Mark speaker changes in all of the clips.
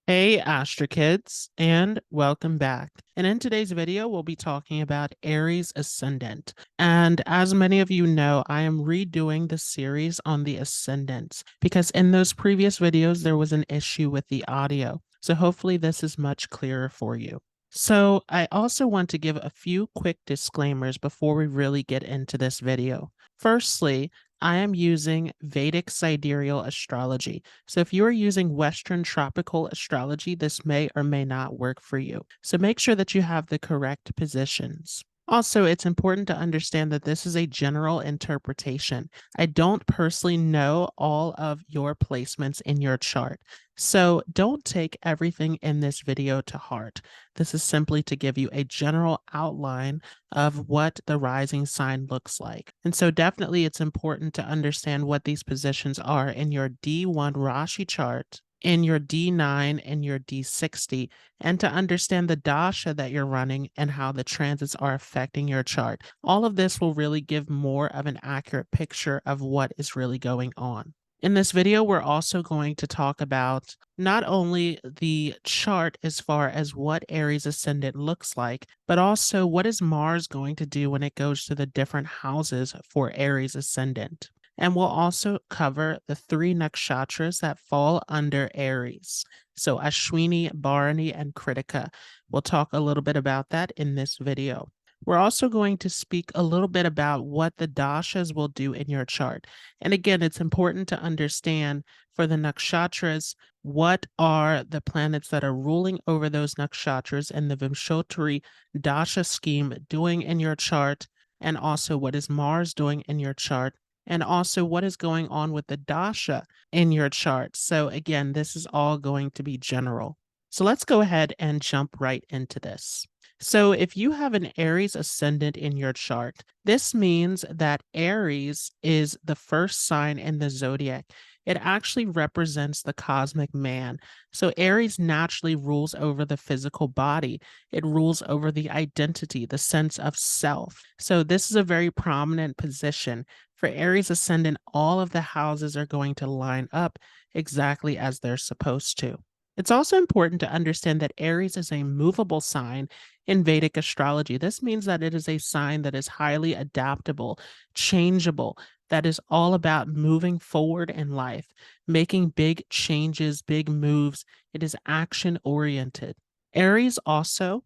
Speaker 1: Hey Astro Kids, and welcome back. And in today's video, we'll be talking about Aries Ascendant. And as many of you know, I am redoing the series on the Ascendants because in those previous videos, there was an issue with the audio. So hopefully this is much clearer for you. So I also want to give a few quick disclaimers before we really get into this video. Firstly, I am using Vedic Sidereal astrology. So if you are using Western tropical astrology, this may or may not work for you. So make sure that you have the correct positions. Also, it's important to understand that this is a general interpretation. I don't personally know all of your placements in your chart. So don't take everything in this video to heart. This is simply to give you a general outline of what the rising sign looks like. And so definitely it's important to understand what these positions are in your D1 Rashi chart, in your D9 and your D60, and to understand the Dasha that you're running and how the transits are affecting your chart. All of this will really give more of an accurate picture of what is really going on. In this video, we're also going to talk about not only the chart as far as what Aries Ascendant looks like, but also what is Mars going to do when it goes to the different houses for Aries Ascendant. And we'll also cover the 3 nakshatras that fall under Aries. So Ashwini, Bharani, and Krittika. We'll talk a little bit about that in this video. We're also going to speak a little bit about what the dashas will do in your chart. And again, it's important to understand for the nakshatras, what are the planets that are ruling over those nakshatras and the Vimshottari dasha scheme doing in your chart, and also what is Mars doing in your chart, and also what is going on with the dasha in your chart. So again, this is all going to be general. So let's go ahead and jump right into this. So if you have an Aries ascendant in your chart, this means that Aries is the first sign in the zodiac. It actually represents the cosmic man. So Aries naturally rules over the physical body. It rules over the identity, the sense of self. So this is a very prominent position. For Aries ascendant, all of the houses are going to line up exactly as they're supposed to. It's also important to understand that Aries is a movable sign in Vedic astrology. This means that it is a sign that is highly adaptable, changeable, that is all about moving forward in life, making big changes, big moves. It is action oriented. Aries also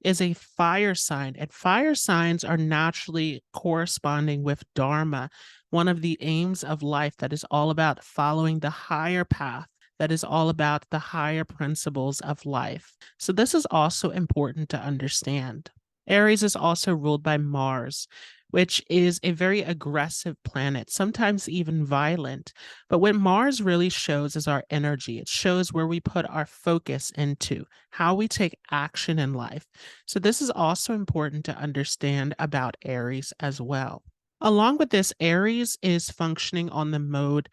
Speaker 1: is a fire sign, and fire signs are naturally corresponding with Dharma, one of the aims of life that is all about following the higher path, that is all about the higher principles of life. So, this is also important to understand. Aries is also ruled by Mars, which is a very aggressive planet, sometimes even violent. But what Mars really shows is our energy. It shows where we put our focus into, how we take action in life. So, this is also important to understand about Aries as well. Along with this, Aries is functioning on the mode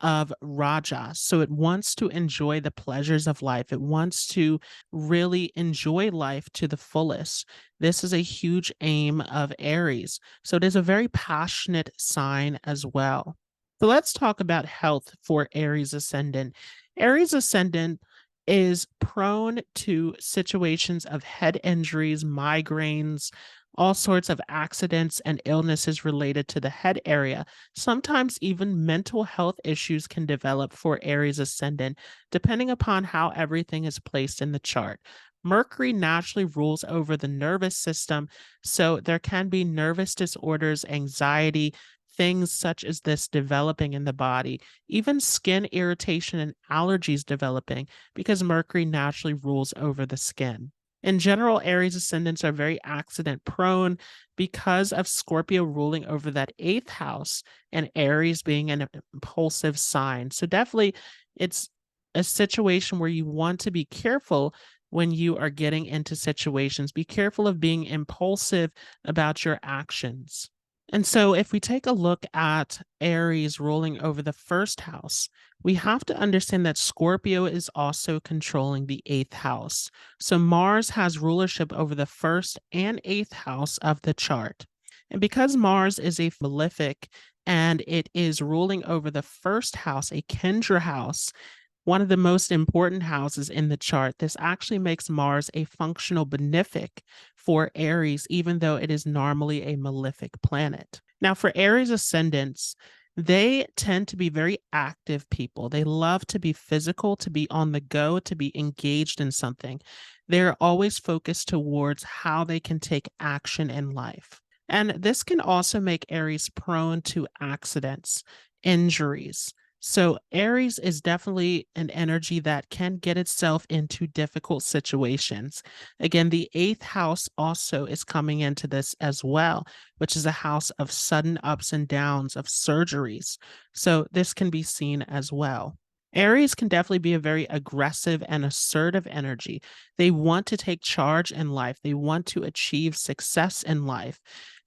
Speaker 1: of Raja. So it wants to enjoy the pleasures of life. It wants to really enjoy life to the fullest. This is a huge aim of Aries. So it is a very passionate sign as well. So let's talk about health for Aries Ascendant. Aries Ascendant is prone to situations of head injuries, migraines, all sorts of accidents and illnesses related to the head area. Sometimes even mental health issues can develop for Aries Ascendant, depending upon how everything is placed in the chart. Mercury naturally rules over the nervous system, so there can be nervous disorders, anxiety, things such as this developing in the body, even skin irritation and allergies developing because Mercury naturally rules over the skin. In general, Aries ascendants are very accident prone because of Scorpio ruling over that 8th house and Aries being an impulsive sign. So, definitely, it's a situation where you want to be careful when you are getting into situations. Be careful of being impulsive about your actions. And so, if we take a look at Aries ruling over the 1st house, we have to understand that Scorpio is also controlling the 8th house. So, Mars has rulership over the 1st and 8th house of the chart. And because Mars is a malefic and it is ruling over the 1st house, a Kendra house, one of the most important houses in the chart. This actually makes Mars a functional benefic for Aries, even though it is normally a malefic planet. Now, for Aries ascendants, they tend to be very active people. They love to be physical, to be on the go, to be engaged in something. They're always focused towards how they can take action in life. And this can also make Aries prone to accidents, injuries. So, Aries is definitely an energy that can get itself into difficult situations. Again, the eighth house also is coming into this as well, which is a house of sudden ups and downs, of surgeries. So, this can be seen as well. Aries can definitely be a very aggressive and assertive energy. They want to take charge in life, they want to achieve success in life,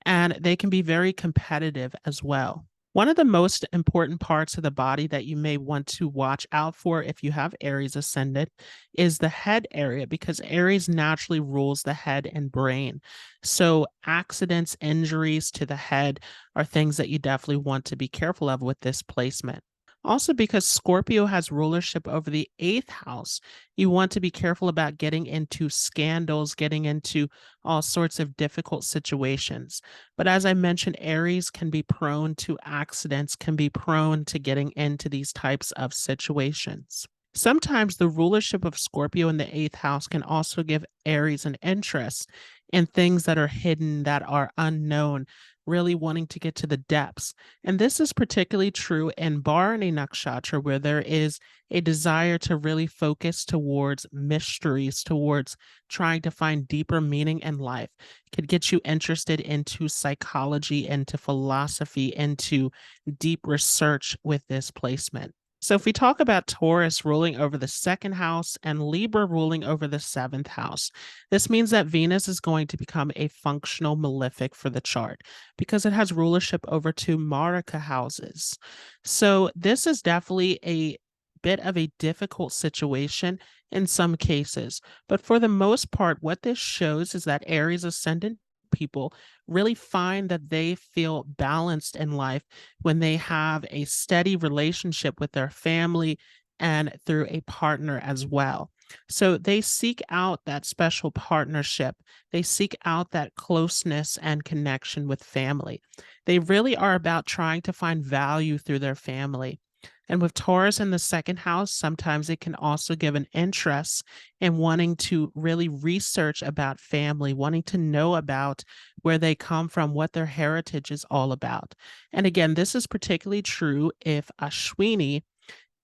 Speaker 1: and they can be very competitive as well. One of the most important parts of the body that you may want to watch out for if you have Aries ascendant is the head area, because Aries naturally rules the head and brain. So, accidents, injuries to the head are things that you definitely want to be careful of with this placement. Also, because Scorpio has rulership over the eighth house, you want to be careful about getting into scandals, getting into all sorts of difficult situations. But as I mentioned, Aries can be prone to accidents, can be prone to getting into these types of situations. Sometimes the rulership of Scorpio in the eighth house can also give Aries an interest in things that are hidden, that are unknown, really wanting to get to the depths. And this is particularly true in Bharani Nakshatra, where there is a desire to really focus towards mysteries, towards trying to find deeper meaning in life. It could get you interested into psychology, into philosophy, into deep research with this placement. So, if we talk about Taurus ruling over the second house and Libra ruling over the seventh house, this means that Venus is going to become a functional malefic for the chart because it has rulership over two Marika houses. So, this is definitely a bit of a difficult situation in some cases. But for the most part, what this shows is that Aries ascendant people really find that they feel balanced in life when they have a steady relationship with their family and through a partner as well. So they seek out that special partnership. They seek out that closeness and connection with family. They really are about trying to find value through their family. And with Taurus in the second house, sometimes it can also give an interest in wanting to really research about family, wanting to know about where they come from, what their heritage is all about. And again, this is particularly true if Ashwini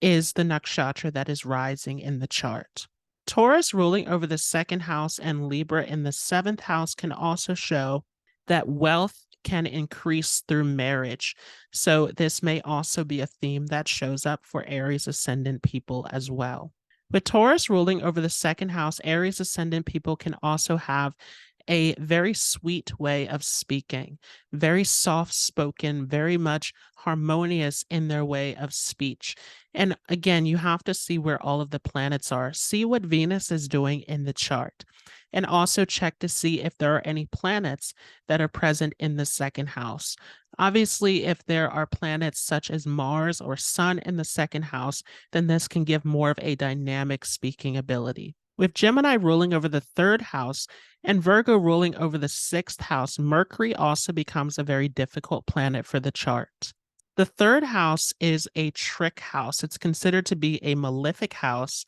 Speaker 1: is the nakshatra that is rising in the chart. Taurus ruling over the second house and Libra in the seventh house can also show that wealth can increase through marriage. So, this may also be a theme that shows up for Aries ascendant people as well. With Taurus ruling over the second house, Aries ascendant people can also have a very sweet way of speaking, very soft spoken, very much harmonious in their way of speech. And again, you have to see where all of the planets are. See what Venus is doing in the chart. And also check to see if there are any planets that are present in the second house. Obviously, if there are planets such as Mars or Sun in the second house, then this can give more of a dynamic speaking ability. With Gemini ruling over the third house and Virgo ruling over the sixth house, Mercury also becomes a very difficult planet for the chart. The third house is a trick house. It's considered to be a malefic house.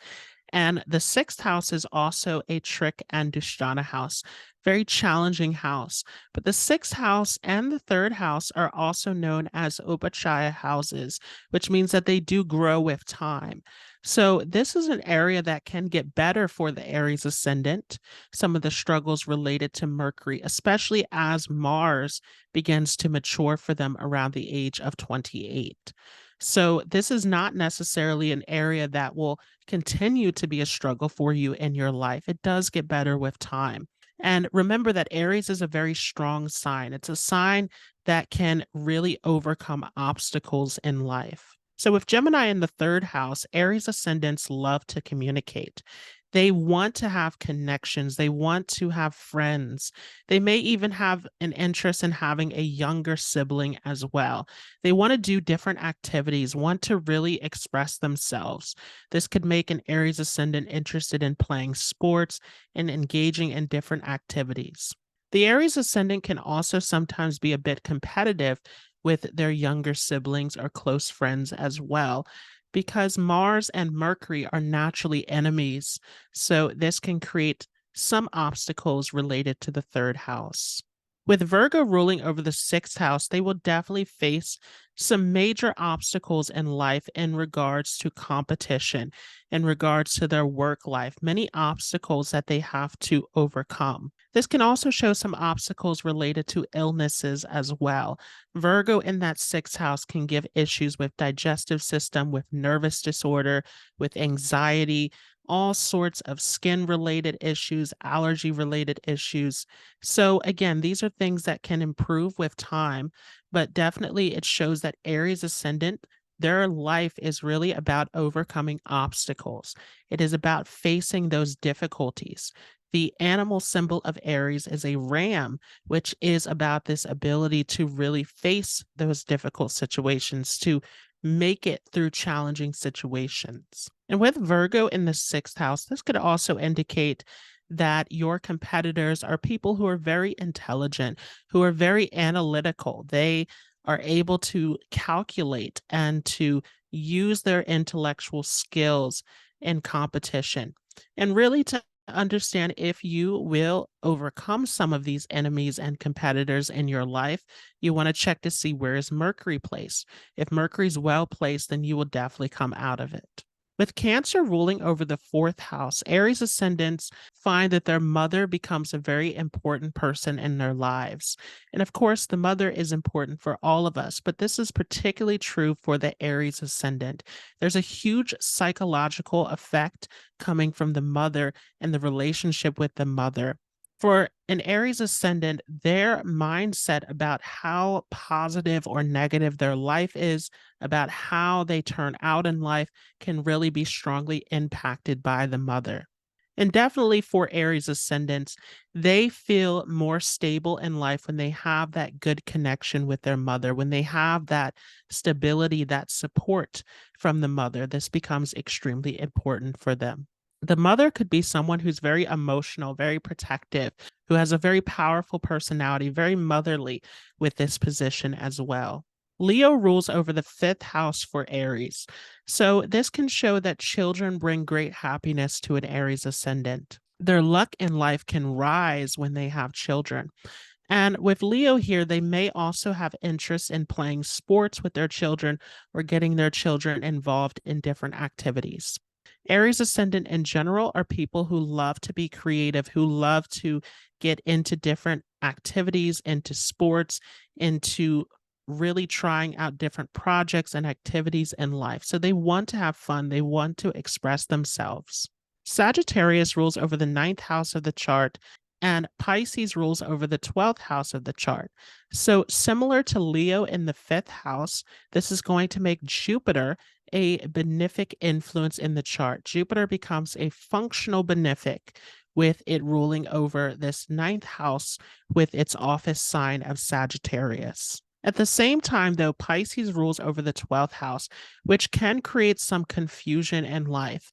Speaker 1: And the sixth house is also a trick and Dushtana house, very challenging house. But the sixth house and the third house are also known as Upachaya houses, which means that they do grow with time. So this is an area that can get better for the Aries ascendant, some of the struggles related to Mercury, especially as Mars begins to mature for them around the age of 28. So this is not necessarily an area that will continue to be a struggle for you in your life. It does get better with time. And remember that Aries is a very strong sign. It's a sign that can really overcome obstacles in life. So with Gemini in the third house, Aries ascendants love to communicate. They want to have connections. They want to have friends. They may even have an interest in having a younger sibling as well. They want to do different activities, want to really express themselves. This could make an Aries ascendant interested in playing sports and engaging in different activities. The Aries ascendant can also sometimes be a bit competitive with their younger siblings or close friends as well, because Mars and Mercury are naturally enemies. So this can create some obstacles related to the third house. With Virgo ruling over the sixth house, they will definitely face some major obstacles in life in regards to competition, in regards to their work life, many obstacles that they have to overcome. This can also show some obstacles related to illnesses as well. Virgo in that sixth house can give issues with digestive system, with nervous disorder, with anxiety, all sorts of skin related issues, allergy related issues. So, again, these are things that can improve with time, but definitely it shows that Aries ascendant, their life is really about overcoming obstacles. It is about facing those difficulties. The animal symbol of Aries is a ram, which is about this ability to really face those difficult situations, to make it through challenging situations. And with Virgo in the sixth house, this could also indicate that your competitors are people who are very intelligent, who are very analytical. They are able to calculate and to use their intellectual skills in competition, and really to understand if you will overcome some of these enemies and competitors in your life. You want to check to see where is Mercury placed. If Mercury's well placed, then you will definitely come out of it. With Cancer ruling over the fourth house, Aries ascendants find that their mother becomes a very important person in their lives. And of course, the mother is important for all of us, but this is particularly true for the Aries ascendant. There's a huge psychological effect coming from the mother and the relationship with the mother. For an Aries ascendant, their mindset about how positive or negative their life is, about how they turn out in life, can really be strongly impacted by the mother. And definitely for Aries ascendants, they feel more stable in life when they have that good connection with their mother, when they have that stability, that support from the mother. This becomes extremely important for them. The mother could be someone who's very emotional, very protective, who has a very powerful personality, very motherly with this position as well. Leo rules over the fifth house for Aries. So this can show that children bring great happiness to an Aries ascendant. Their luck in life can rise when they have children. And with Leo here, they may also have interest in playing sports with their children or getting their children involved in different activities. Aries ascendant in general are people who love to be creative, who love to get into different activities, into sports, into really trying out different projects and activities in life. So they want to have fun, they want to express themselves. Sagittarius rules over the ninth house of the chart, and Pisces rules over the 12th house of the chart. So, similar to Leo in the fifth house, this is going to make Jupiter a benefic influence in the chart. Jupiter becomes a functional benefic with it ruling over this ninth house with its office sign of Sagittarius. At the same time, though, Pisces rules over the 12th house, which can create some confusion in life.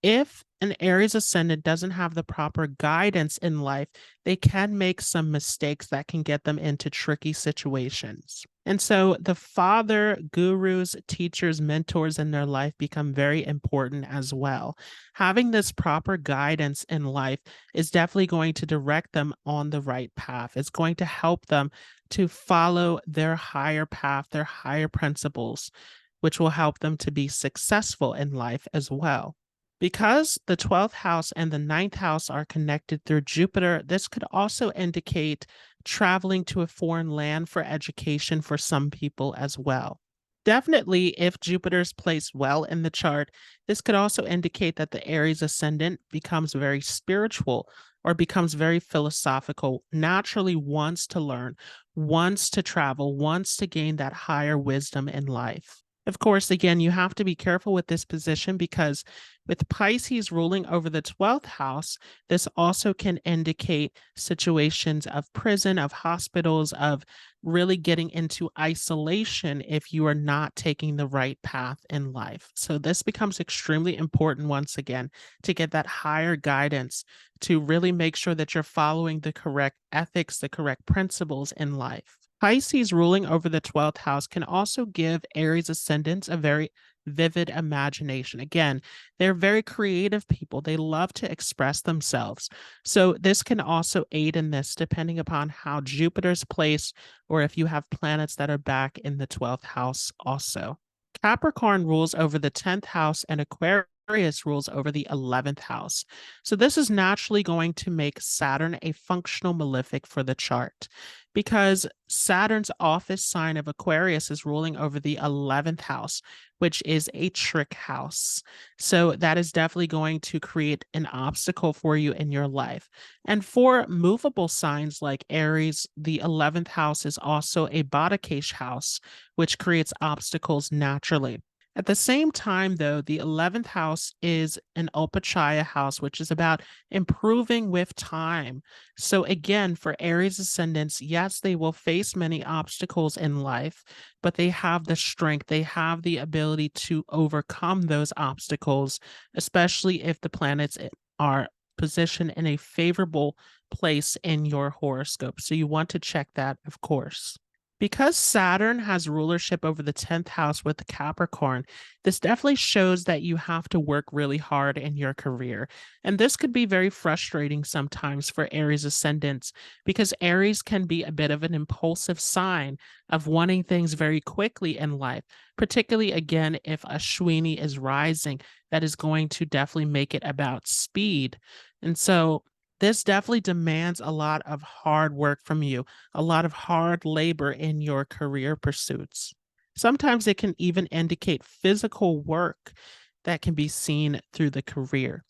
Speaker 1: If an Aries ascendant doesn't have the proper guidance in life, they can make some mistakes that can get them into tricky situations. And so the father, gurus, teachers, mentors in their life become very important as well. Having this proper guidance in life is definitely going to direct them on the right path. It's going to help them to follow their higher path, their higher principles, which will help them to be successful in life as well. Because the 12th house and the ninth house are connected through Jupiter, this could also indicate traveling to a foreign land for education for some people as well. Definitely, if Jupiter's placed well in the chart, this could also indicate that the Aries ascendant becomes very spiritual or becomes very philosophical, naturally wants to learn, wants to travel, wants to gain that higher wisdom in life. Of course, again, you have to be careful with this position because with Pisces ruling over the 12th house, this also can indicate situations of prison, of hospitals, of really getting into isolation if you are not taking the right path in life. So, this becomes extremely important once again to get that higher guidance to really make sure that you're following the correct ethics, the correct principles in life. Pisces ruling over the 12th house can also give Aries ascendants a very vivid imagination. Again, they're very creative people. They love to express themselves. So, this can also aid in this depending upon how Jupiter's placed or if you have planets that are back in the 12th house also. Capricorn rules over the 10th house and Aquarius rules over the 11th house. So, this is naturally going to make Saturn a functional malefic for the chart because Saturn's office sign of Aquarius is ruling over the 11th house, which is a trick house. So that is definitely going to create an obstacle for you in your life. And for movable signs like Aries, the 11th house is also a Badakesh house, which creates obstacles naturally. At the same time, though, the 11th house is an Upachaya house, which is about improving with time. So, again, for Aries ascendants, yes, they will face many obstacles in life, but they have the strength, they have the ability to overcome those obstacles, especially if the planets are positioned in a favorable place in your horoscope. So, you want to check that, of course. Because Saturn has rulership over the 10th house with Capricorn, this definitely shows that you have to work really hard in your career. And this could be very frustrating sometimes for Aries ascendants because Aries can be a bit of an impulsive sign of wanting things very quickly in life, particularly again if Ashwini is rising, that is going to definitely make it about speed. And so this definitely demands a lot of hard work from you, a lot of hard labor in your career pursuits. Sometimes it can even indicate physical work that can be seen through the career.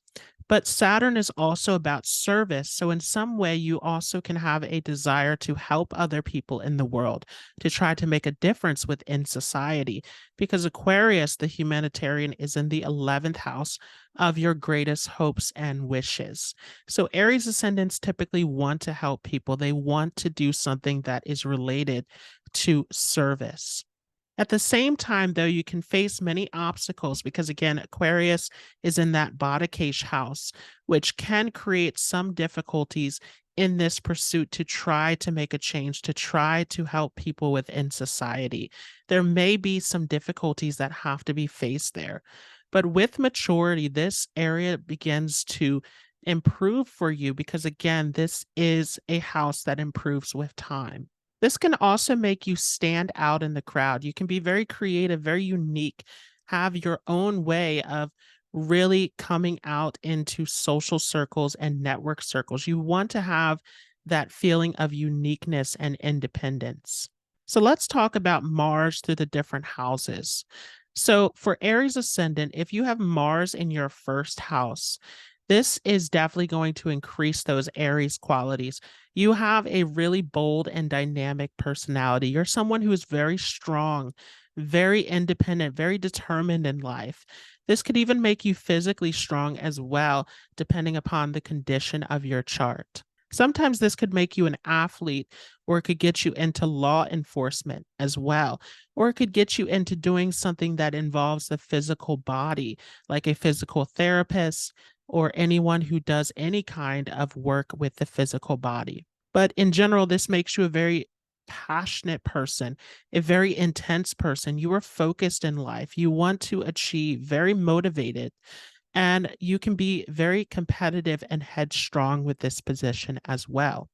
Speaker 1: But Saturn is also about service. So, in some way, you also can have a desire to help other people in the world, to try to make a difference within society. Because Aquarius, the humanitarian, is in the 11th house of your greatest hopes and wishes. So, Aries ascendants typically want to help people, they want to do something that is related to service. At the same time, though, you can face many obstacles because, again, Aquarius is in that Badakesh house, which can create some difficulties in this pursuit to try to make a change, to try to help people within society. There may be some difficulties that have to be faced there. But with maturity, this area begins to improve for you because, again, this is a house that improves with time. This can also make you stand out in the crowd. You can be very creative, very unique, have your own way of really coming out into social circles and network circles. You want to have that feeling of uniqueness and independence. So let's talk about Mars through the different houses. So for Aries ascendant, if you have Mars in your first house, this is definitely going to increase those Aries qualities. You have a really bold and dynamic personality. You're someone who is very strong, very independent, very determined in life. This could even make you physically strong as well, depending upon the condition of your chart. Sometimes this could make you an athlete, or it could get you into law enforcement as well, or it could get you into doing something that involves the physical body, like a physical therapist or anyone who does any kind of work with the physical body. But in general, this makes you a very passionate person, a very intense person. You are focused in life. You want to achieve, very motivated, and you can be very competitive and headstrong with this position as well.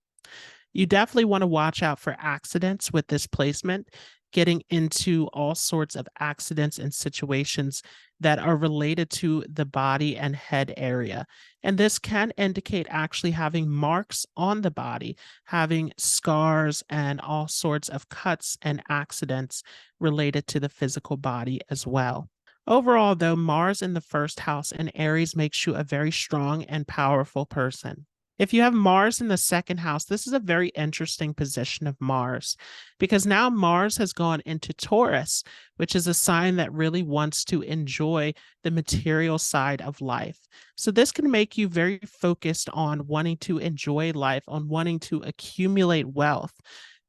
Speaker 1: You definitely want to watch out for accidents with this placement, getting into all sorts of accidents and situations that are related to the body and head area. And this can indicate actually having marks on the body, having scars and all sorts of cuts and accidents related to the physical body as well. Overall, though, Mars in the first house in Aries makes you a very strong and powerful person. If you have Mars in the second house, this is a very interesting position of Mars because now Mars has gone into Taurus, which is a sign that really wants to enjoy the material side of life. So this can make you very focused on wanting to enjoy life, on wanting to accumulate wealth.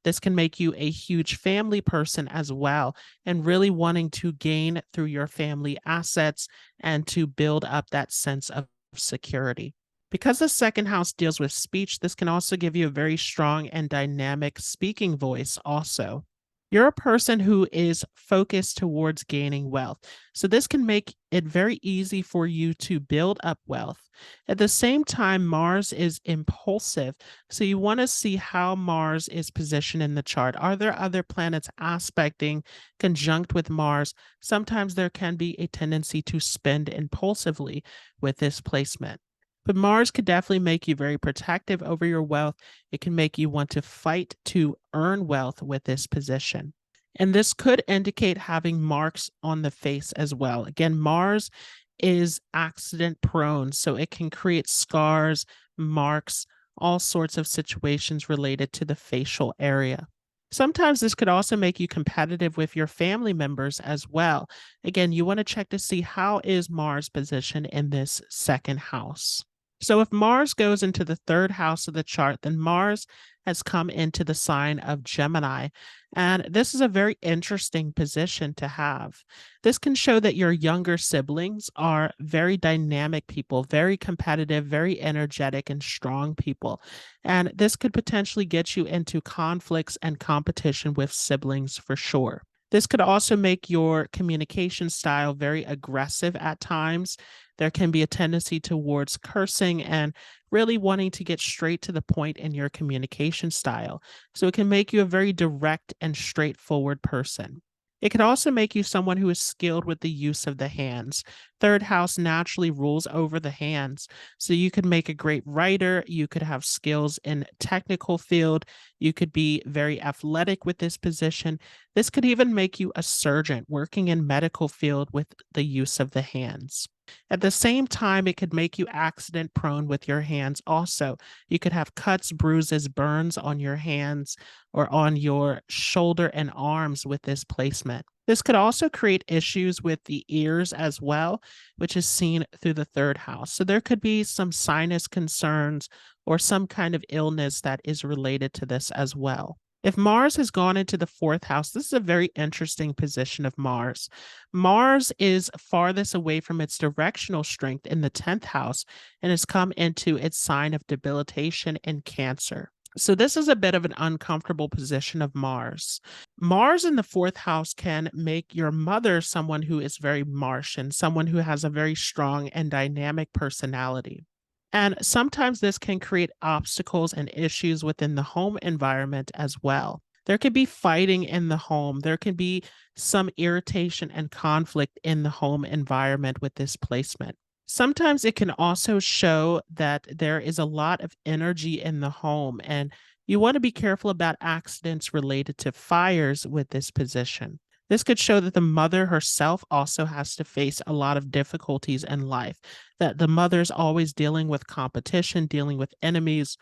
Speaker 1: This can make you a huge family person as well, and really wanting to gain through your family assets and to build up that sense of security. Because the second house deals with speech, this can also give you a very strong and dynamic speaking voice also. You're a person who is focused towards gaining wealth. So this can make it very easy for you to build up wealth. At the same time, Mars is impulsive. So you want to see how Mars is positioned in the chart. Are there other planets aspecting conjunct with Mars? Sometimes there can be a tendency to spend impulsively with this placement. But Mars could definitely make you very protective over your wealth. It can make you want to fight to earn wealth with this position. And this could indicate having marks on the face as well. Again, Mars is accident prone, so it can create scars, marks, all sorts of situations related to the facial area. Sometimes this could also make you competitive with your family members as well. Again, you want to check to see how is Mars positioned in this second house. So if Mars goes into the third house of the chart, then Mars has come into the sign of Gemini. And this is a very interesting position to have. This can show that your younger siblings are very dynamic people, very competitive, very energetic, and strong people. And this could potentially get you into conflicts and competition with siblings for sure. This could also make your communication style very aggressive at times. There can be a tendency towards cursing and really wanting to get straight to the point in your communication style. So it can make you a very direct and straightforward person. It could also make you someone who is skilled with the use of the hands. Third house naturally rules over the hands. So you could make a great writer. You could have skills in technical field. You could be very athletic with this position. This could even make you a surgeon working in medical field with the use of the hands. At the same time, it could make you accident prone with your hands also. You could have cuts, bruises, burns on your hands or on your shoulder and arms with this placement. This could also create issues with the ears as well, which is seen through the third house. So there could be some sinus concerns or some kind of illness that is related to this as well. If Mars has gone into the fourth house, this is a very interesting position of Mars. Mars is farthest away from its directional strength in the 10th house and has come into its sign of debilitation and Cancer. So this is a bit of an uncomfortable position of Mars. Mars in the fourth house can make your mother someone who is very Martian, someone who has a very strong and dynamic personality. And sometimes this can create obstacles and issues within the home environment as well. There could be fighting in the home. There can be some irritation and conflict in the home environment with this placement. Sometimes it can also show that there is a lot of energy in the home, and you want to be careful about accidents related to fires with this position. This could show that the mother herself also has to face a lot of difficulties in life, that the mother's always dealing with competition, dealing with enemies,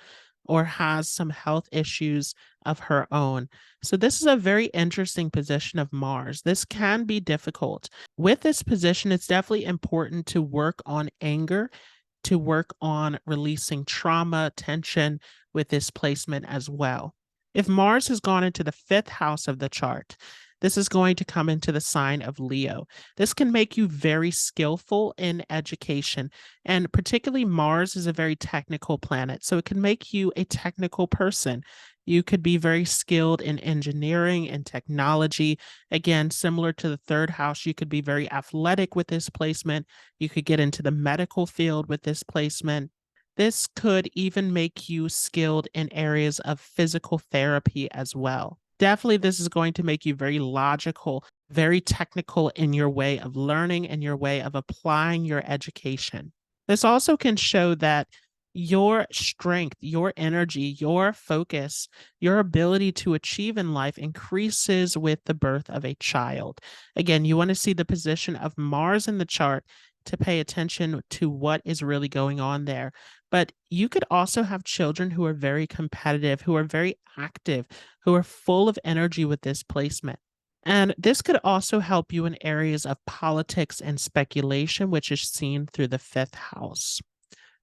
Speaker 1: or has some health issues of her own. So this is a very interesting position of Mars. This can be difficult. With this position, it's definitely important to work on anger, to work on releasing trauma, tension with this placement as well. If Mars has gone into the fifth house of the chart, this is going to come into the sign of Leo. This can make you very skillful in education, and particularly Mars is a very technical planet, so it can make you a technical person. You could be very skilled in engineering and technology. Again, similar to the third house, you could be very athletic with this placement. You could get into the medical field with this placement. This could even make you skilled in areas of physical therapy as well. Definitely, this is going to make you very logical, very technical in your way of learning and your way of applying your education. This also can show that your strength, your energy, your focus, your ability to achieve in life increases with the birth of a child. Again, you want to see the position of Mars in the chart to pay attention to what is really going on there. But you could also have children who are very competitive, who are very active, who are full of energy with this placement. And this could also help you in areas of politics and speculation, which is seen through the fifth house.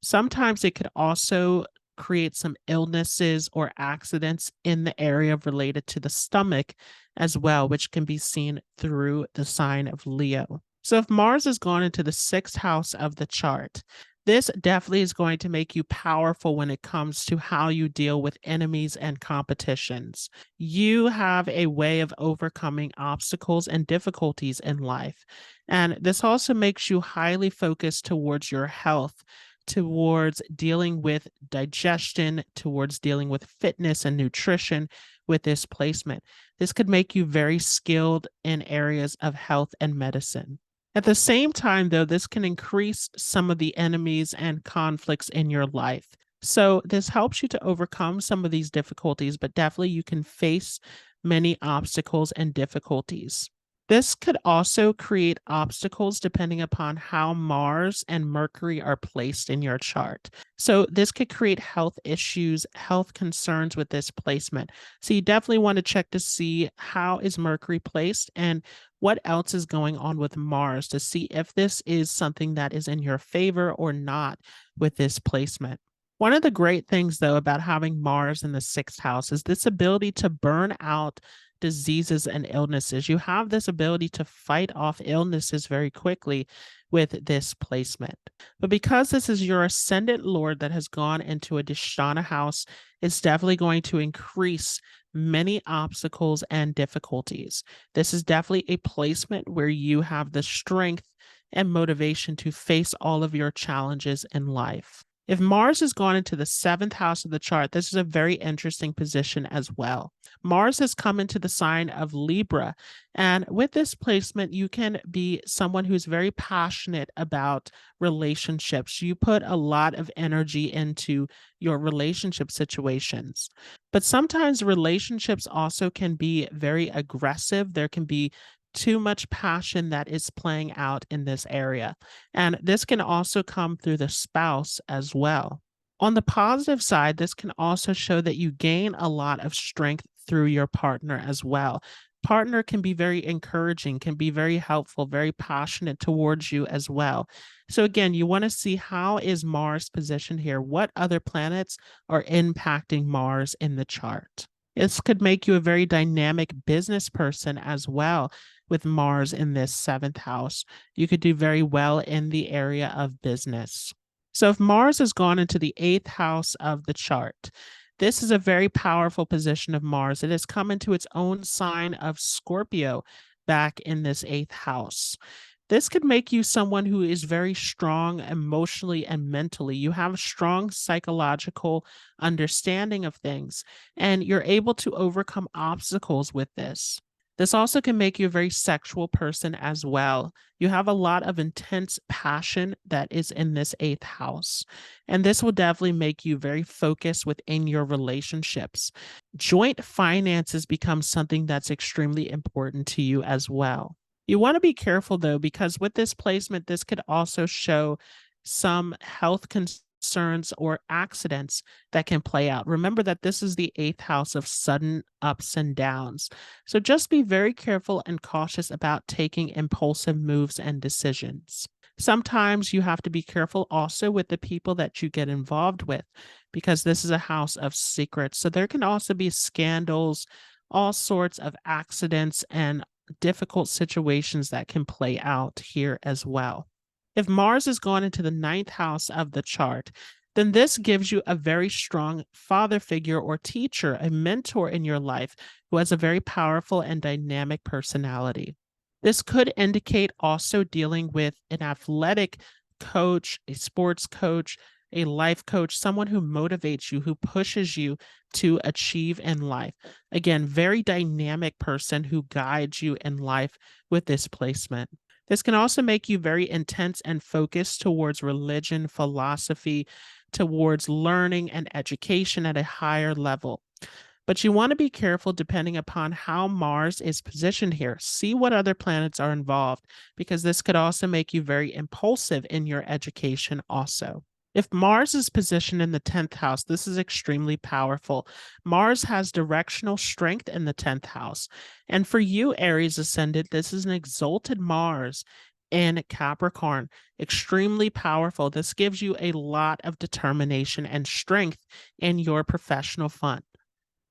Speaker 1: Sometimes it could also create some illnesses or accidents in the area related to the stomach as well, which can be seen through the sign of Leo. So if Mars has gone into the sixth house of the chart, this definitely is going to make you powerful when it comes to how you deal with enemies and competitions. You have a way of overcoming obstacles and difficulties in life. And this also makes you highly focused towards your health, towards dealing with digestion, towards dealing with fitness and nutrition with this placement. This could make you very skilled in areas of health and medicine. At the same time, though, this can increase some of the enemies and conflicts in your life. So this helps you to overcome some of these difficulties, but definitely you can face many obstacles and difficulties. This could also create obstacles depending upon how Mars and Mercury are placed in your chart. So this could create health issues, health concerns with this placement. So you definitely want to check to see how is Mercury placed and what else is going on with Mars to see if this is something that is in your favor or not with this placement. One of the great things, though, about having Mars in the sixth house is this ability to burn out diseases and illnesses. You have this ability to fight off illnesses very quickly with this placement. But because this is your ascendant lord that has gone into a Dashana house, it's definitely going to increase many obstacles and difficulties. This is definitely a placement where you have the strength and motivation to face all of your challenges in life. If Mars has gone into the seventh house of the chart, this is a very interesting position as well. Mars has come into the sign of Libra. And with this placement, you can be someone who's very passionate about relationships. You put a lot of energy into your relationship situations. But sometimes relationships also can be very aggressive. There can be too much passion that is playing out in this area. And this can also come through the spouse as well. On the positive side, this can also show that you gain a lot of strength through your partner as well. Partner can be very encouraging, can be very helpful, very passionate towards you as well. So again, you want to see how is Mars positioned here? What other planets are impacting Mars in the chart? This could make you a very dynamic business person as well. With Mars in this seventh house, you could do very well in the area of business. So if Mars has gone into the eighth house of the chart, this is a very powerful position of Mars. It has come into its own sign of Scorpio back in this eighth house. This could make you someone who is very strong emotionally and mentally. You have a strong psychological understanding of things, and you're able to overcome obstacles with this. This also can make you a very sexual person as well. You have a lot of intense passion that is in this eighth house. And this will definitely make you very focused within your relationships. Joint finances become something that's extremely important to you as well. You want to be careful, though, because with this placement, this could also show some health concerns or accidents that can play out. Remember that this is the eighth house of sudden ups and downs. So just be very careful and cautious about taking impulsive moves and decisions. Sometimes you have to be careful also with the people that you get involved with, because this is a house of secrets. So there can also be scandals, all sorts of accidents, and difficult situations that can play out here as well. If Mars has gone into the ninth house of the chart, then this gives you a very strong father figure or teacher, a mentor in your life who has a very powerful and dynamic personality. This could indicate also dealing with an athletic coach, a sports coach, a life coach, someone who motivates you, who pushes you to achieve in life. Again, very dynamic person who guides you in life with this placement. This can also make you very intense and focused towards religion, philosophy, towards learning and education at a higher level. But you want to be careful depending upon how Mars is positioned here. See what other planets are involved, because this could also make you very impulsive in your education also. If Mars is positioned in the 10th house, this is extremely powerful. Mars has directional strength in the 10th house. And for you, Aries Ascendant, this is an exalted Mars in Capricorn, extremely powerful. This gives you a lot of determination and strength in your professional front.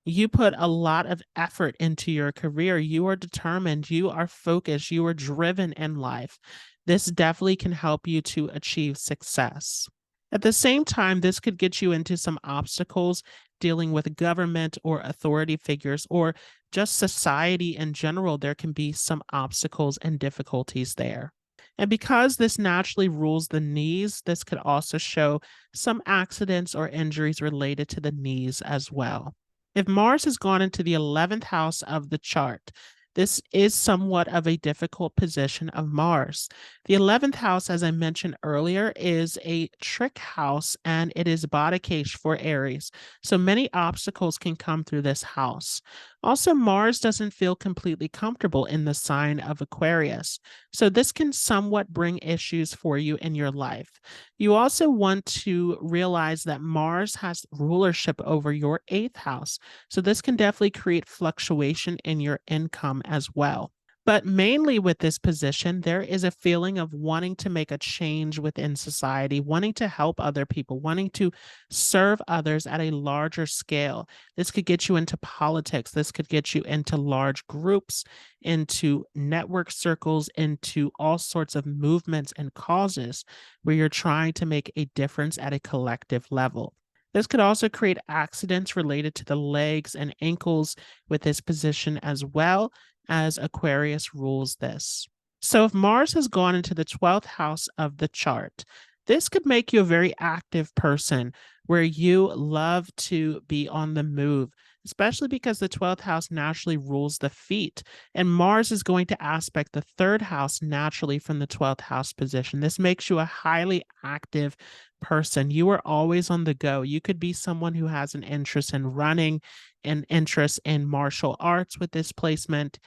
Speaker 1: You put a lot of effort into your career. You are determined, you are focused, you are driven in life. This definitely can help you to achieve success. At the same time, this could get you into some obstacles dealing with government or authority figures or just society in general. There can be some obstacles and difficulties there. And because this naturally rules the knees, this could also show some accidents or injuries related to the knees as well. If Mars has gone into the 11th house of the chart, this is somewhat of a difficult position of Mars. The 11th house, as I mentioned earlier, is a trick house and it is Badakesh for Aries. So many obstacles can come through this house. Also, Mars doesn't feel completely comfortable in the sign of Aquarius. So this can somewhat bring issues for you in your life. You also want to realize that Mars has rulership over your 8th house. So this can definitely create fluctuation in your income as well. But mainly with this position, there is a feeling of wanting to make a change within society, wanting to help other people, wanting to serve others at a larger scale. This could get you into politics. This could get you into large groups, into network circles, into all sorts of movements and causes where you're trying to make a difference at a collective level. This could also create accidents related to the legs and ankles with this position as well, as Aquarius rules this. So if Mars has gone into the 12th house of the chart, this could make you a very active person where you love to be on the move, especially because the 12th house naturally rules the feet. And Mars is going to aspect the 3rd house naturally from the 12th house position. This makes you a highly active person. You are always on the go. You could be someone who has an interest in running, an interest in martial arts with this placement.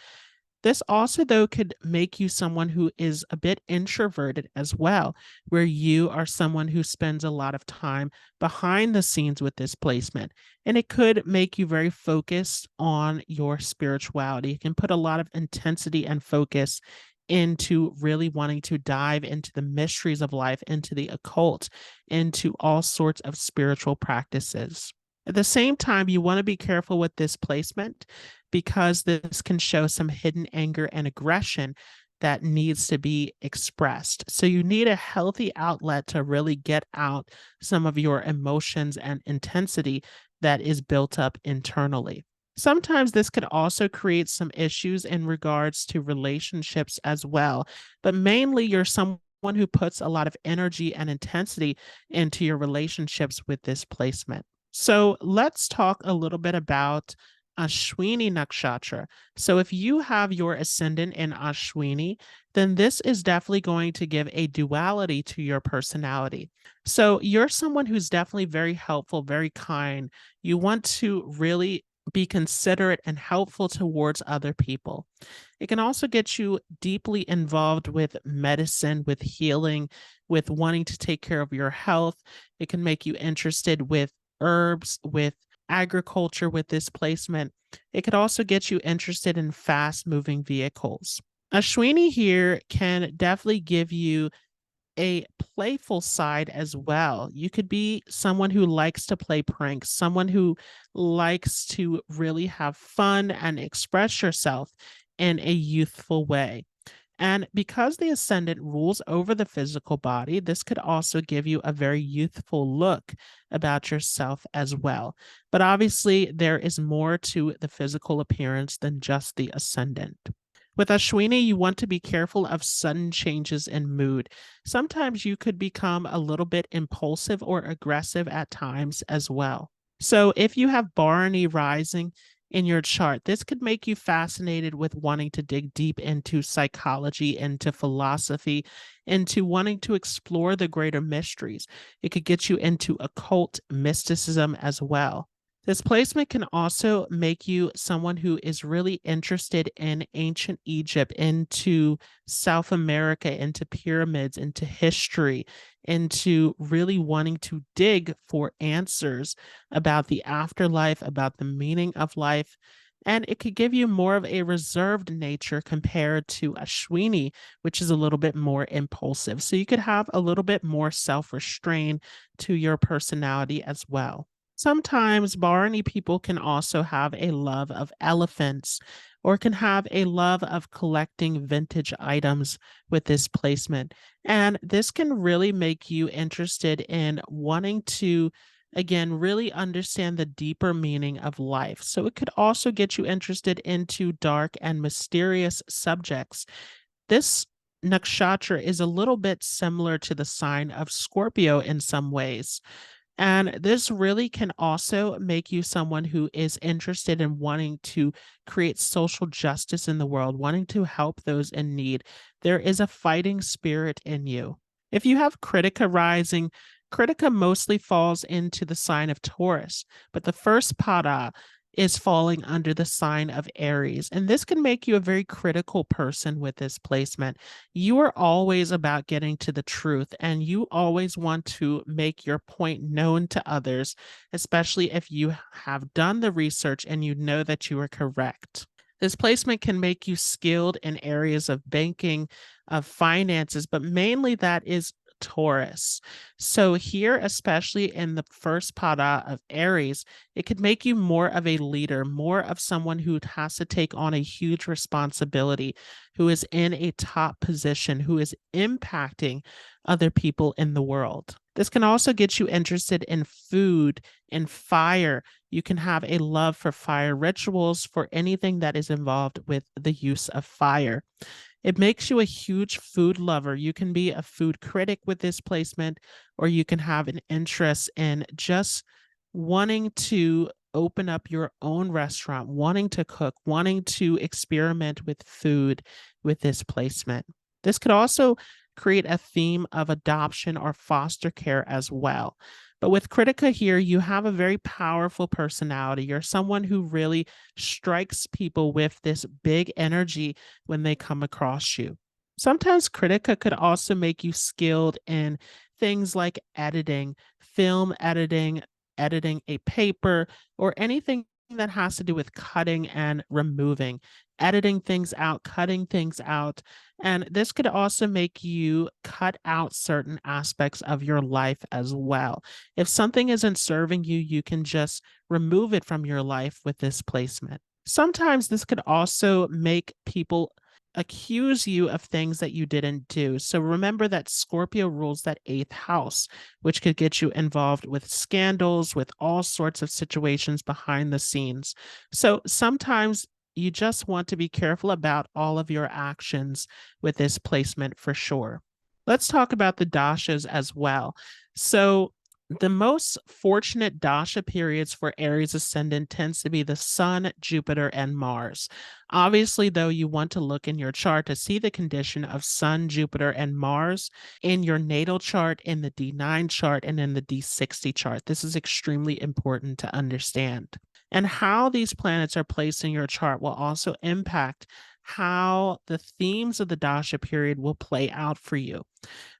Speaker 1: This also, though, could make you someone who is a bit introverted as well, where you are someone who spends a lot of time behind the scenes with this placement. And it could make you very focused on your spirituality. It can put a lot of intensity and focus into really wanting to dive into the mysteries of life, into the occult, into all sorts of spiritual practices. At the same time, you want to be careful with this placement because this can show some hidden anger and aggression that needs to be expressed. So you need a healthy outlet to really get out some of your emotions and intensity that is built up internally. Sometimes this could also create some issues in regards to relationships as well, but mainly you're someone who puts a lot of energy and intensity into your relationships with this placement. So let's talk a little bit about Ashwini Nakshatra. So if you have your ascendant in Ashwini, then this is definitely going to give a duality to your personality. So you're someone who's definitely very helpful, very kind. You want to really be considerate and helpful towards other people. It can also get you deeply involved with medicine, with healing, with wanting to take care of your health. It can make you interested with herbs, with agriculture with this placement. It could also get you interested in fast moving vehicles. Ashwini here can definitely give you a playful side as well. You could be someone who likes to play pranks, someone who likes to really have fun and express yourself in a youthful way. And because the ascendant rules over the physical body, this could also give you a very youthful look about yourself as well. But obviously, there is more to the physical appearance than just the ascendant. With Ashwini, you want to be careful of sudden changes in mood. Sometimes you could become a little bit impulsive or aggressive at times as well. So if you have Bharani rising in your chart, this could make you fascinated with wanting to dig deep into psychology, into philosophy, into wanting to explore the greater mysteries. It could get you into occult mysticism as well. This placement can also make you someone who is really interested in ancient Egypt, into South America, into pyramids, into history, into really wanting to dig for answers about the afterlife, about the meaning of life. And it could give you more of a reserved nature compared to Ashwini, which is a little bit more impulsive. So you could have a little bit more self restraint to your personality as well. Sometimes Bharani people can also have a love of elephants or can have a love of collecting vintage items with this placement. And this can really make you interested in wanting to, again, really understand the deeper meaning of life. So it could also get you interested into dark and mysterious subjects. This nakshatra is a little bit similar to the sign of Scorpio in some ways. And this really can also make you someone who is interested in wanting to create social justice in the world, wanting to help those in need. There is a fighting spirit in you. If you have Krittika rising, Krittika mostly falls into the sign of Taurus, but the first pada is falling under the sign of Aries. And this can make you a very critical person with this placement. You are always about getting to the truth, and you always want to make your point known to others, especially if you have done the research and you know that you are correct. This placement can make you skilled in areas of banking, of finances, but mainly that is Taurus. So here, especially in the first pada of Aries, it could make you more of a leader, more of someone who has to take on a huge responsibility, who is in a top position, who is impacting other people in the world. This can also get you interested in food and fire. You can have a love for fire rituals, for anything that is involved with the use of fire. It makes you a huge food lover. You can be a food critic with this placement, or you can have an interest in just wanting to open up your own restaurant, wanting to cook, wanting to experiment with food with this placement. This could also create a theme of adoption or foster care as well. But with Krittika here, you have a very powerful personality. You're someone who really strikes people with this big energy when they come across you. Sometimes Krittika could also make you skilled in things like editing, film editing, editing a paper, or anything that has to do with cutting and removing, editing things out, cutting things out. And this could also make you cut out certain aspects of your life as well. If something isn't serving you, you can just remove it from your life with this placement. Sometimes this could also make people accuse you of things that you didn't do. So remember that Scorpio rules that eighth house, which could get you involved with scandals, with all sorts of situations behind the scenes. So sometimes you just want to be careful about all of your actions with this placement for sure. Let's talk about the dashas as well. So the most fortunate dasha periods for Aries ascendant tends to be the Sun, Jupiter, and Mars. Obviously, though, you want to look in your chart to see the condition of Sun, Jupiter, and Mars in your natal chart, in the D9 chart, and in the D60 chart. This is extremely important to understand. And how these planets are placed in your chart will also impact how the themes of the dasha period will play out for you.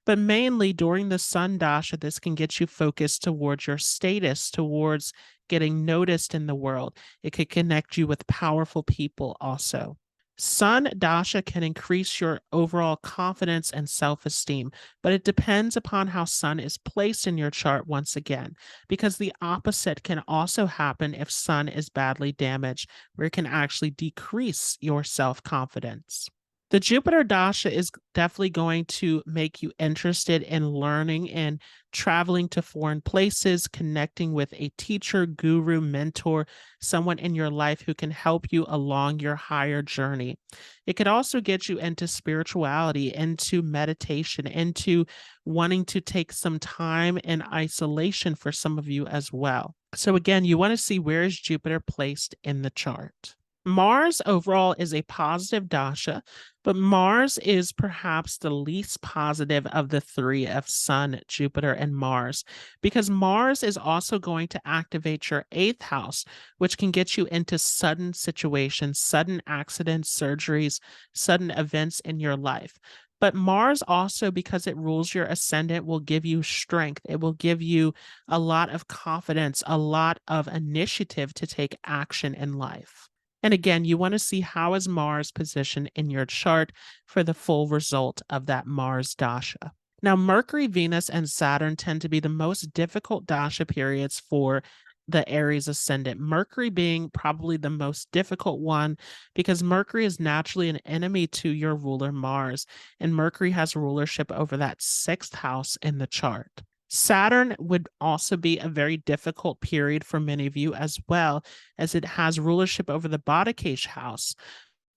Speaker 1: But mainly during the Sun Dasha, this can get you focused towards your status, towards getting noticed in the world. It could connect you with powerful people also. Sun Dasha can increase your overall confidence and self-esteem, but it depends upon how Sun is placed in your chart once again, because the opposite can also happen if Sun is badly damaged, where it can actually decrease your self-confidence. The Jupiter Dasha is definitely going to make you interested in learning and traveling to foreign places, connecting with a teacher, guru, mentor, someone in your life who can help you along your higher journey. It could also get you into spirituality, into meditation, into wanting to take some time in isolation for some of you as well. So again, you want to see, where is Jupiter placed in the chart. Mars overall is a positive dasha, but Mars is perhaps the least positive of the three of Sun, Jupiter, and Mars, because Mars is also going to activate your eighth house, which can get you into sudden situations, sudden accidents, surgeries, sudden events in your life. But Mars also, because it rules your ascendant, will give you strength. It will give you a lot of confidence, a lot of initiative to take action in life. And again, you want to see how is Mars positioned in your chart for the full result of that Mars dasha. Now, Mercury, Venus, and Saturn tend to be the most difficult dasha periods for the Aries ascendant. Mercury being probably the most difficult one because Mercury is naturally an enemy to your ruler Mars, and Mercury has rulership over that sixth house in the chart. Saturn would also be a very difficult period for many of you as well, as it has rulership over the Badakesh house.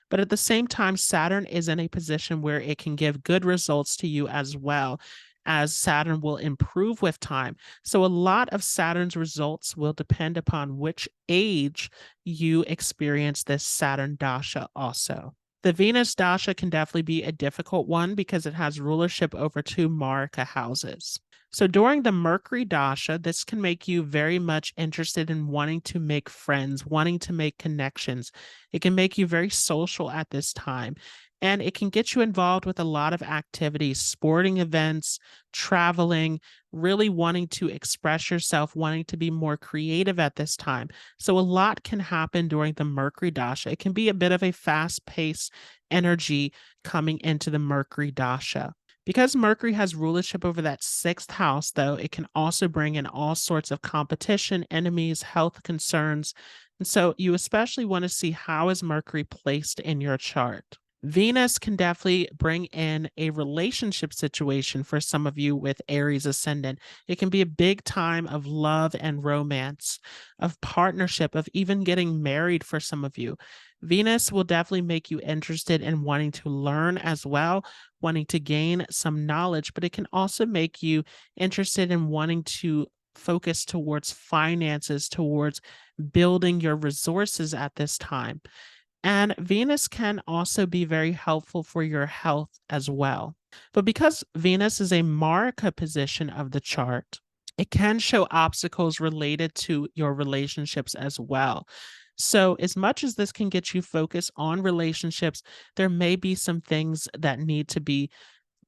Speaker 1: But at the same time, Saturn is in a position where it can give good results to you as well, as Saturn will improve with time. So a lot of Saturn's results will depend upon which age you experience this Saturn dasha also. The Venus dasha can definitely be a difficult one because it has rulership over two Marika houses. So during the Mercury dasha, this can make you very much interested in wanting to make friends, wanting to make connections. It can make you very social at this time. And it can get you involved with a lot of activities, sporting events, traveling, really wanting to express yourself, wanting to be more creative at this time. So a lot can happen during the Mercury dasha. It can be a bit of a fast-paced energy coming into the Mercury dasha. Because Mercury has rulership over that sixth house, though, it can also bring in all sorts of competition, enemies, health concerns. And so you especially want to see how is Mercury placed in your chart. Venus can definitely bring in a relationship situation for some of you with Aries ascendant. It can be a big time of love and romance, of partnership, of even getting married for some of you. Venus will definitely make you interested in wanting to learn as well, wanting to gain some knowledge, but it can also make you interested in wanting to focus towards finances, towards building your resources at this time. And Venus can also be very helpful for your health as well. But because Venus is a Marika position of the chart, it can show obstacles related to your relationships as well. So, as much as this can get you focused on relationships, there may be some things that need to be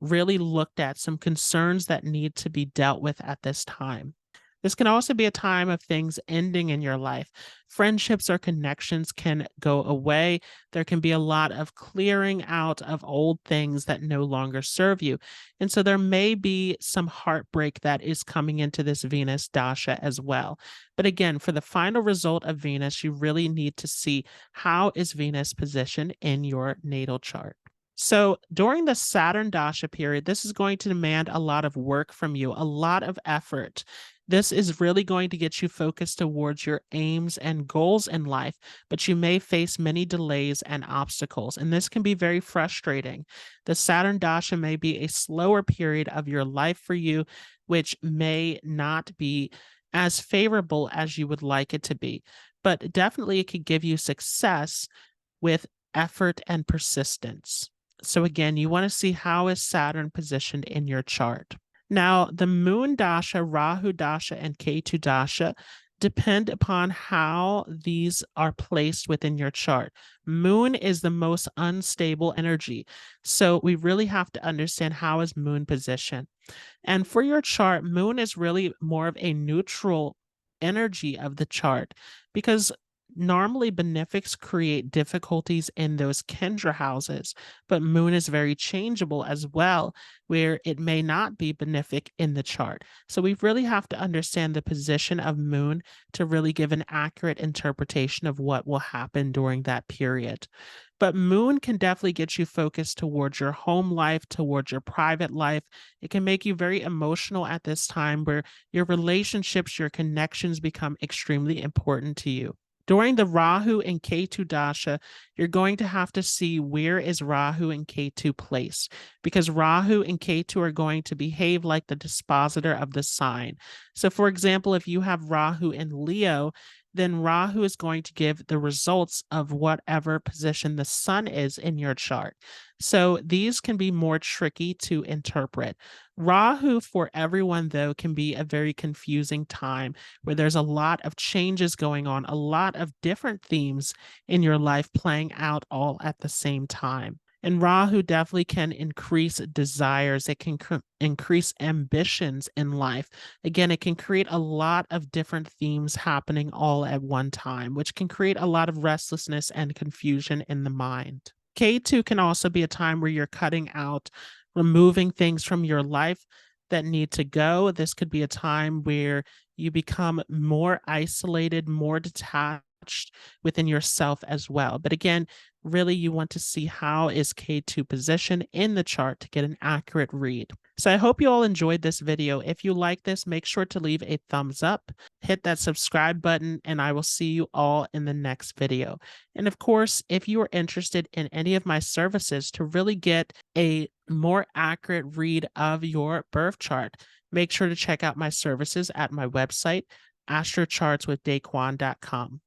Speaker 1: really looked at, some concerns that need to be dealt with at this time. This can also be a time of things ending in your life. Friendships or connections can go away. There can be a lot of clearing out of old things that no longer serve you. And so there may be some heartbreak that is coming into this Venus dasha as well. But again, for the final result of Venus, you really need to see how is Venus positioned in your natal chart. So during the Saturn dasha period, this is going to demand a lot of work from you, a lot of effort. This is really going to get you focused towards your aims and goals in life, but you may face many delays and obstacles, and this can be very frustrating. The Saturn dasha may be a slower period of your life for you, which may not be as favorable as you would like it to be, but definitely it could give you success with effort and persistence. So again, you want to see how is Saturn positioned in your chart. Now, the Moon Dasha, Rahu Dasha, and Ketu Dasha depend upon how these are placed within your chart. Moon is the most unstable energy. So we really have to understand how is Moon position. And for your chart, Moon is really more of a neutral energy of the chart because normally benefics create difficulties in those Kendra houses, but Moon is very changeable as well, where it may not be benefic in the chart. So we really have to understand the position of Moon to really give an accurate interpretation of what will happen during that period. But Moon can definitely get you focused towards your home life, towards your private life. It can make you very emotional at this time where your relationships, your connections become extremely important to you. During the Rahu and Ketu dasha, you're going to have to see where is Rahu and Ketu placed, because Rahu and Ketu are going to behave like the dispositor of the sign. So for example, if you have Rahu in Leo, then Rahu is going to give the results of whatever position the sun is in your chart. So these can be more tricky to interpret. Rahu for everyone, though, can be a very confusing time where there's a lot of changes going on, a lot of different themes in your life playing out all at the same time. And Rahu definitely can increase desires. It can increase ambitions in life. Again, it can create a lot of different themes happening all at one time, which can create a lot of restlessness and confusion in the mind. K2 can also be a time where you're cutting out, removing things from your life that need to go. This could be a time where you become more isolated, more detached within yourself as well. But again, really you want to see how is K2 positioned in the chart to get an accurate read. So I hope you all enjoyed this video. If you like this, make sure to leave a thumbs up, hit that subscribe button, and I will see you all in the next video. And of course, if you are interested in any of my services to really get a more accurate read of your birth chart, make sure to check out my services at my website, astrochartswithdaquan.com.